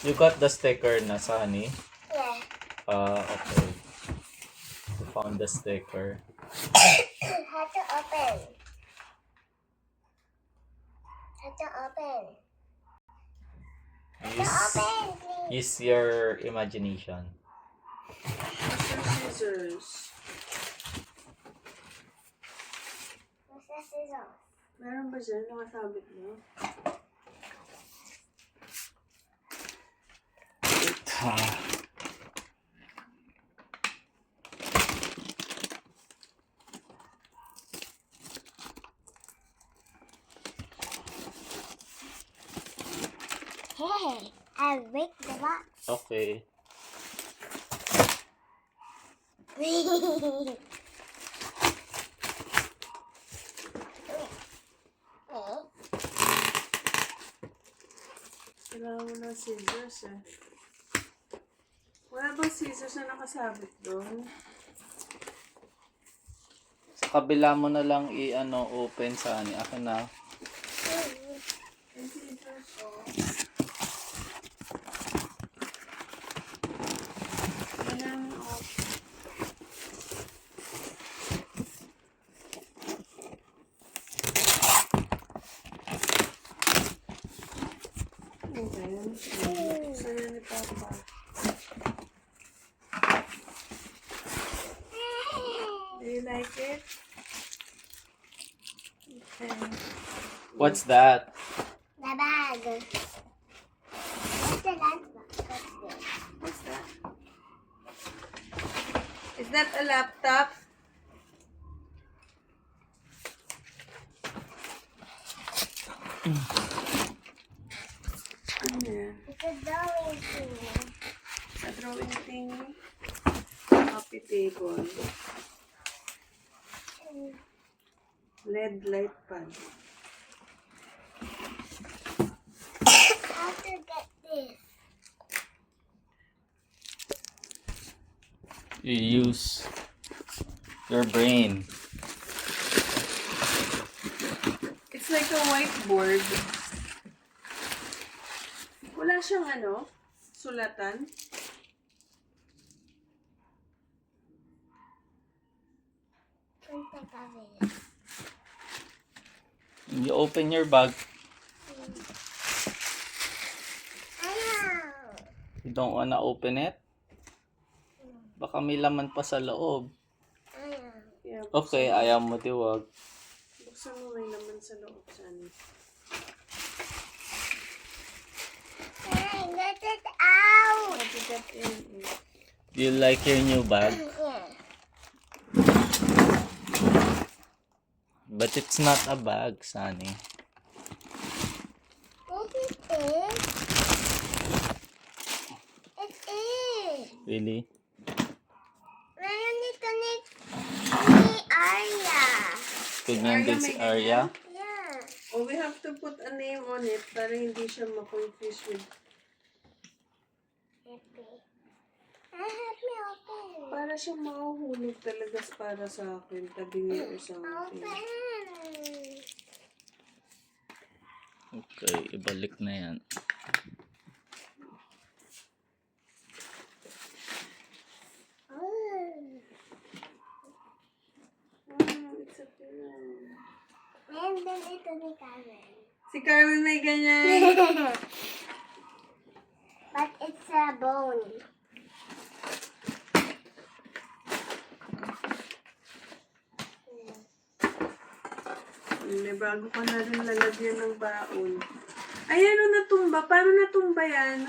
You got the sticker na, Sunny? Yeah. Okay. You found the sticker. How to open? How to open? Use your imagination. Scissors. What's the scissors? Meron ba dyan? Nakasabit mo? Hey, I'll break the box. Okay. Kailangan mo ng scissors eh. Wala bang scissors na nakasabit doon? Sa kabila mo na lang open, Sunny. Akin na. Yung scissors oh. Kailangan oh. Okay. Sa'yo ni Papa. Do you like it? Okay. What's that? The bag. What's the last box? What's this? What's that? Is that a laptop? Ano yan? It's a drawing thing. A drawing thing. Coffee table. LED light pan. How to get this? You use your brain. It's like a whiteboard. Wala siyang sulatan. You open your bag. You don't wanna open it? Baka may laman pa sa loob. Yeah, Okay, ayaw mo diwag. buksan mo may naman sa loob sana. Hey, get it out! Pwede that in. Do you like your new bag? Yeah. But it's not a bag, Sunny. Yes, it is. It is. Really? Meron dito ni Arya. Ganyan din si Arya. Yeah. Oh, we have to put a name on it para hindi siya ma-confuse with. Happy. Help me open. Para siya mahuhulog talaga para sa akin. Tabi niya or something. Open. Okay, ibalik na yan. It's a pillow. Meron din ito ni Karen. Si Carmen may ganyan. But it's a bone. May bago ka na rin lalagyan ng baon. Ayan o, natumba. Paano natumba yan?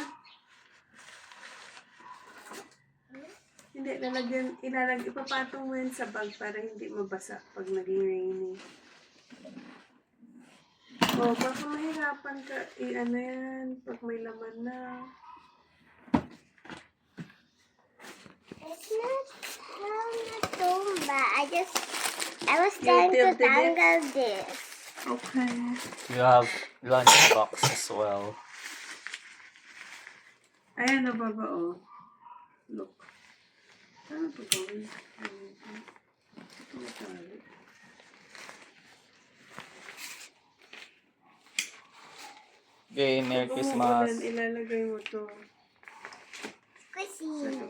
Hindi, ipapatong mo yan sa bag para hindi mabasa pag naging rainy. Oh, baka mahirapan ka, ano yan, pag may laman na. It's not tumba. I was trying to tilted it? tangle this. Okay. You have lunchbox as well. Ayan na baba, oh. Look. Ano ito gawin? Ito matali. Okay, Merry Kung Christmas. umuulan, ilalagay mo to. Squishy.